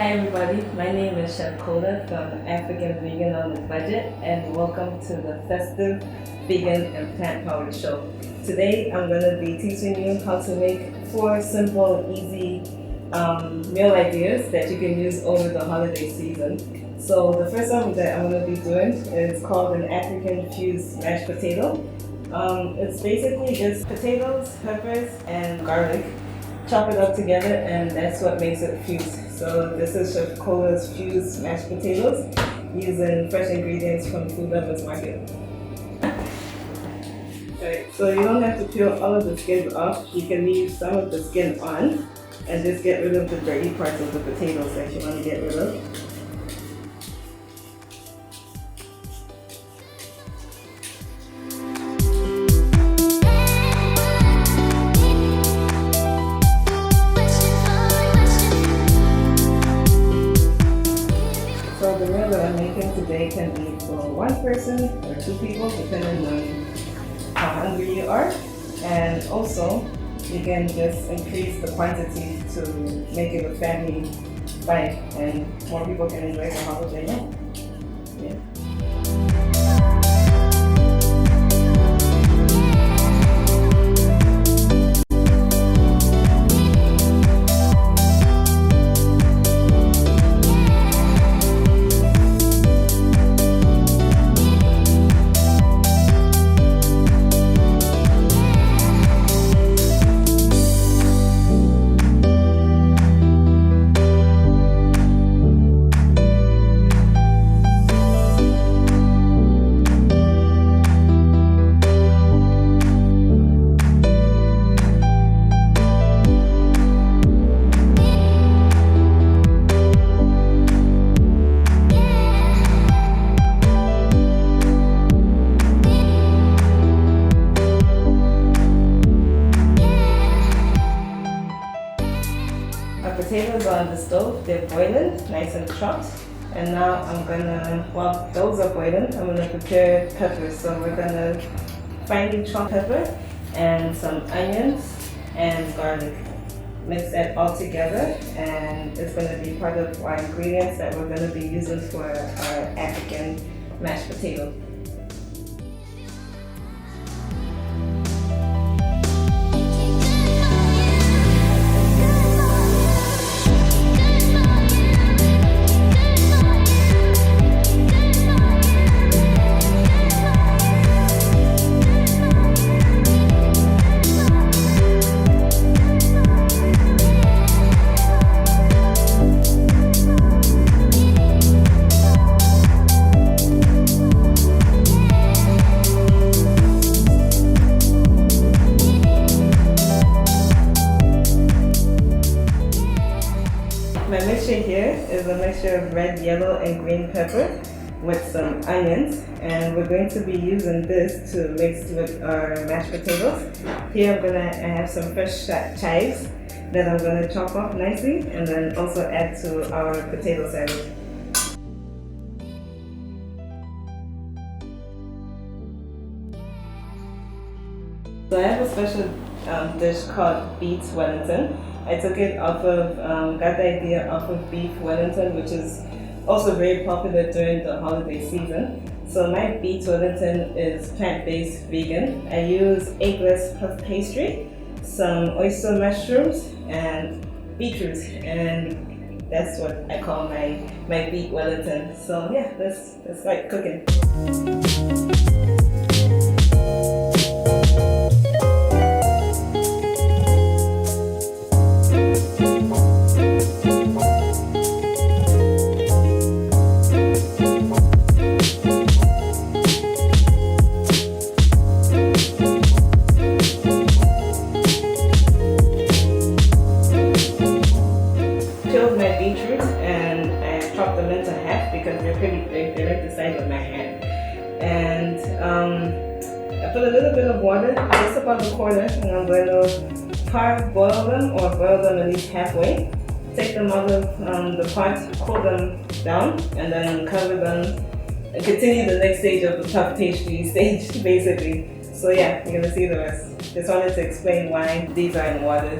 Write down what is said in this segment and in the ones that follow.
Hi everybody, my name is Chef Nicola from African Vegan on a Budget, and welcome to the Festive Vegan and Plant Powered Show. Today I'm going to be teaching you how to make 4 simple, easy meal ideas that you can use over the holiday season. So the first one that I'm going to be doing is called an African fused mashed potato. It's basically just potatoes, peppers, and garlic. Chop it up together, and that's what makes it fused. So this is Chef Cola's fused mashed potatoes using fresh ingredients from Food Lovers Market. Right, so you don't have to peel all of the skin off. You can leave some of the skin on and just get rid of the dirty parts of the potatoes that you want to get rid of. So the meal that I'm making today can be for 1 person or 2 people, depending on how hungry you are. And also, you can just increase the quantity to make it a family bite, and more people can enjoy the holiday meal. Yeah. Our potatoes are on the stove, they're boiling, nice and chopped. And now I'm gonna, while those are boiling, I'm gonna prepare peppers. So we're gonna finely chop pepper and some onions and garlic. Mix that all together, and it's gonna be part of our ingredients that we're gonna be using for our African mashed potato. My mixture here is a mixture of red, yellow, and green pepper with some onions, and we're going to be using this to mix with our mashed potatoes. Here I have some fresh chives that I'm going to chop up nicely and then also add to our potato salad. So I have a special dish called Beet Wellington. I took it got the idea off of Beet Wellington, which is also very popular during the holiday season. So my Beet Wellington is plant-based vegan. I use eggless puff pastry, some oyster mushrooms, and beetroot, and that's what I call my Beet Wellington. So yeah, that's like cooking. Peeled my beetroots and I chopped them into half because they're pretty big. They're like the size of my hand. And I put a little bit of water, just about a quarter, and I'm going to boil them or boil them at least halfway. Take them out of the pot, cool them down, and then cover them and continue the next stage of the puff pastry stage, basically. So yeah, you're gonna see the rest. Just wanted to explain why these are in water.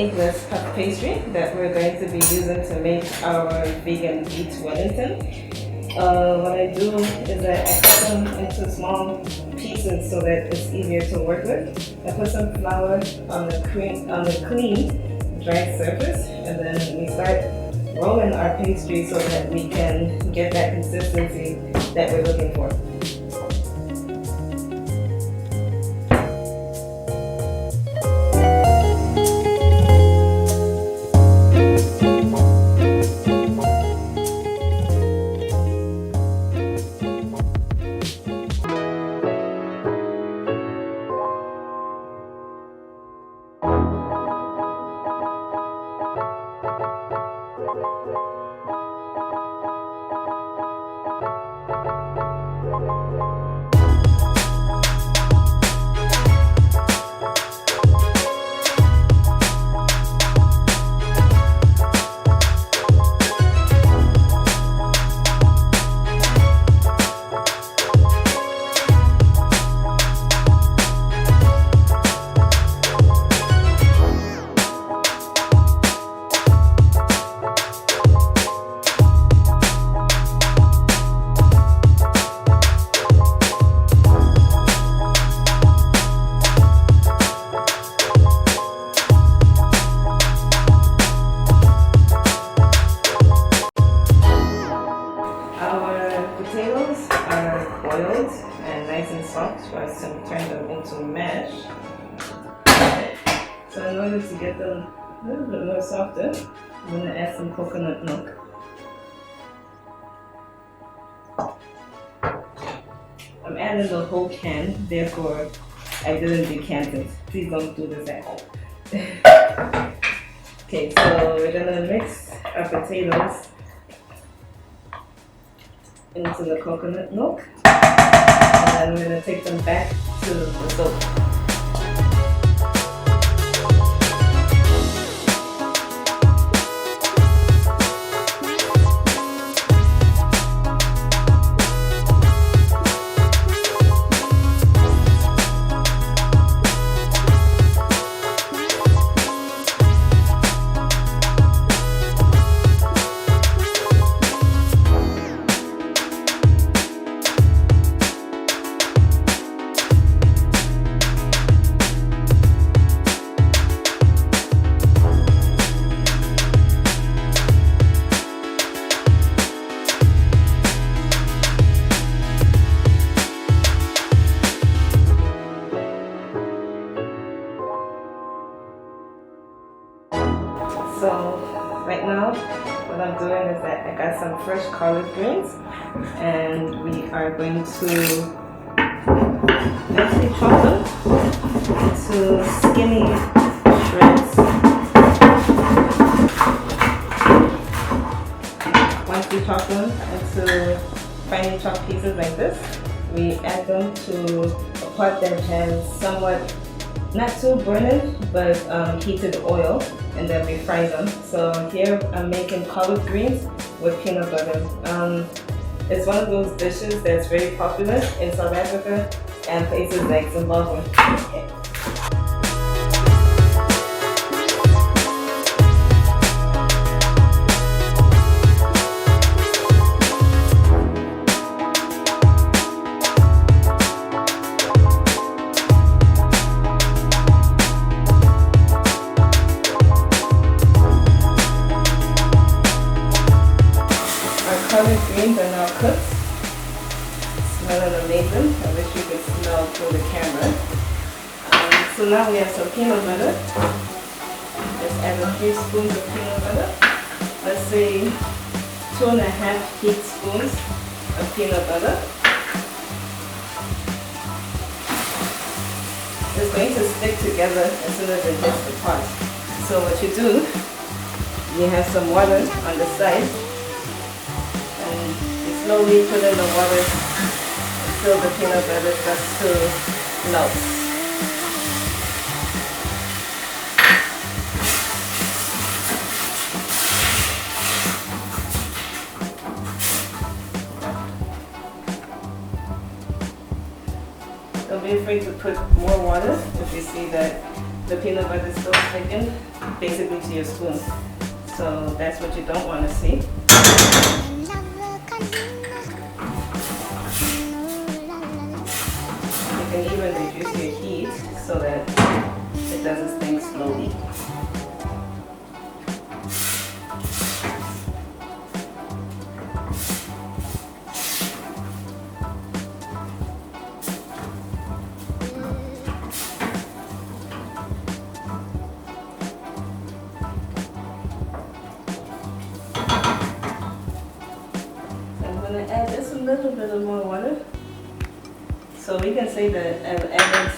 eggless puff pastry that we're going to be using to make our vegan Beet Wellington. What I do is I cut them into small pieces so that it's easier to work with. I put some flour on the clean, dry surface, and then we start rolling our pastry so that we can get that consistency that we're looking for. Potatoes are boiled and nice and soft for us to turn them into mash. So in order to get them a little bit more softer, I'm going to add some coconut milk. I'm adding the whole can, therefore I didn't decant it. Please don't do this at home. Okay, so we're going to mix our potatoes into the coconut milk, and then we're going to take them back to the stove. So right now what I'm doing is that I got some fresh collard greens, and we are going to actually chop them into skinny shreds. Once we chop them into finely chopped pieces like this, we add them to a pot that has somewhat not too burning, but heated oil, and then we fry them. So here I'm making collard greens with peanut butter. It's one of those dishes that's very popular in South Africa and places like Zimbabwe. Okay. Collard greens are now cooked. Smelling amazing. I wish you could smell through the camera. So now we have some peanut butter. Let's add a few spoons of peanut butter. Let's say 2.5 teaspoons of peanut butter. It's going to stick together as soon as it hits the pot. So what you do, you have some water on the side. Slowly put in the water until the peanut butter starts to melt. Don't be afraid to put more water if you see that the peanut butter is still sticking basically to your spoon. So that's what you don't want to see. You can even reduce your heat so that it doesn't stink slowly. I'm going to add just a little bit of more water. So we can say that I've added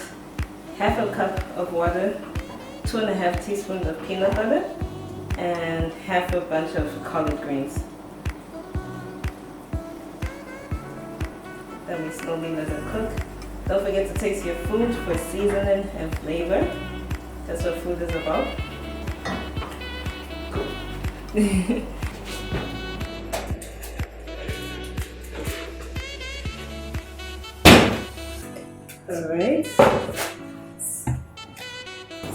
half a cup of water, 2.5 teaspoons of peanut butter, and half a bunch of collard greens. Then we slowly let it cook. Don't forget to taste your food for seasoning and flavor. That's what food is about. Cool. Alright,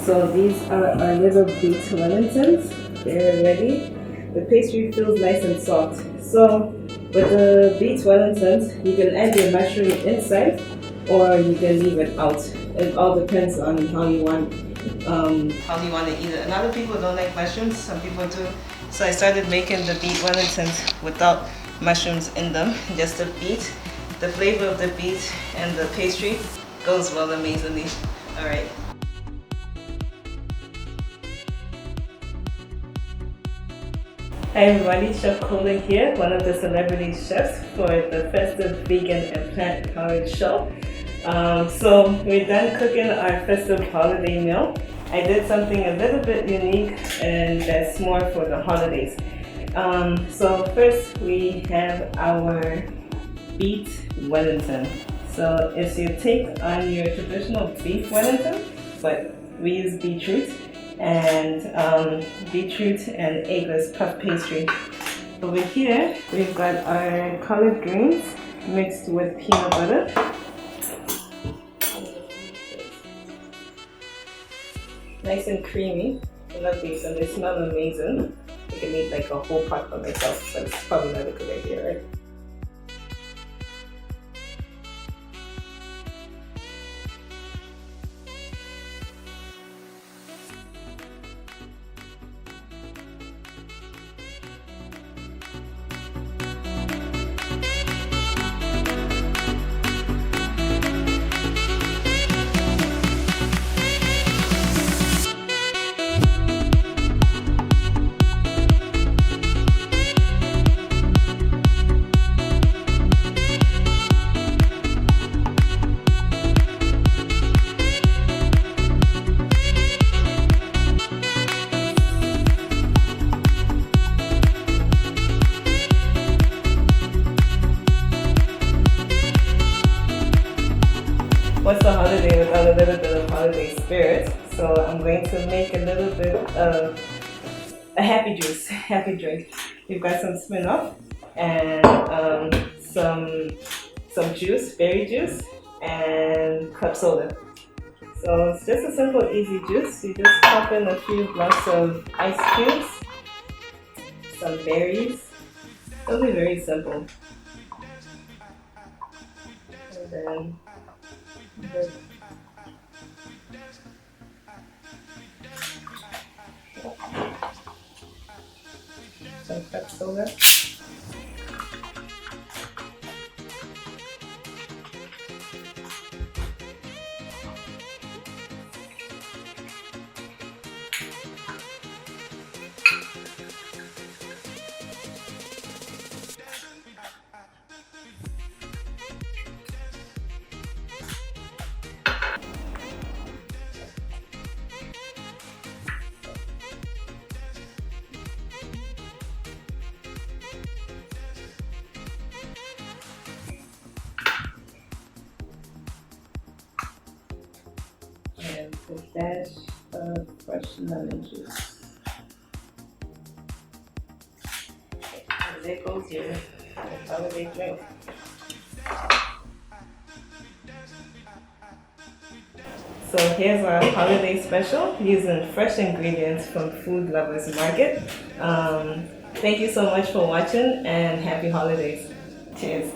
so these are our little Beet Wellingtons. They're ready. The pastry feels nice and soft. So with the Beet Wellingtons, you can add your mushroom inside or you can leave it out. It all depends on how you want to eat it. A lot of people don't like mushrooms, some people do. So I started making the Beet Wellingtons without mushrooms in them, just the beet. The flavor of the beet and the pastry goes well amazingly. Alright. Hi everybody, Chef Nicola here, one of the celebrity chefs for the Festive Vegan and Plant Powered Show. So we're done cooking our festive holiday meal. I did something a little bit unique and that's more for the holidays. So first we have our Beet Wellington. So it's your take on your traditional beef Wellington, but we use beetroot and eggless puff pastry. Over here we've got our collard greens mixed with peanut butter. Nice and creamy. I love these and they smell amazing. I can eat like a whole pot for myself, but it's probably not a good idea, right? What's a holiday without a little bit of holiday spirit? So I'm going to make a little bit of a happy drink. We've got some Smirnoff and some juice, berry juice, and club soda. So it's just a simple, easy juice. You just pop in a few blocks of ice cubes, some berries. Something very simple. And then some club soda. And a dash of fresh lemon juice. And there goes your holiday drink. So here's our holiday special using fresh ingredients from Food Lovers Market. Thank you so much for watching and happy holidays. Cheers.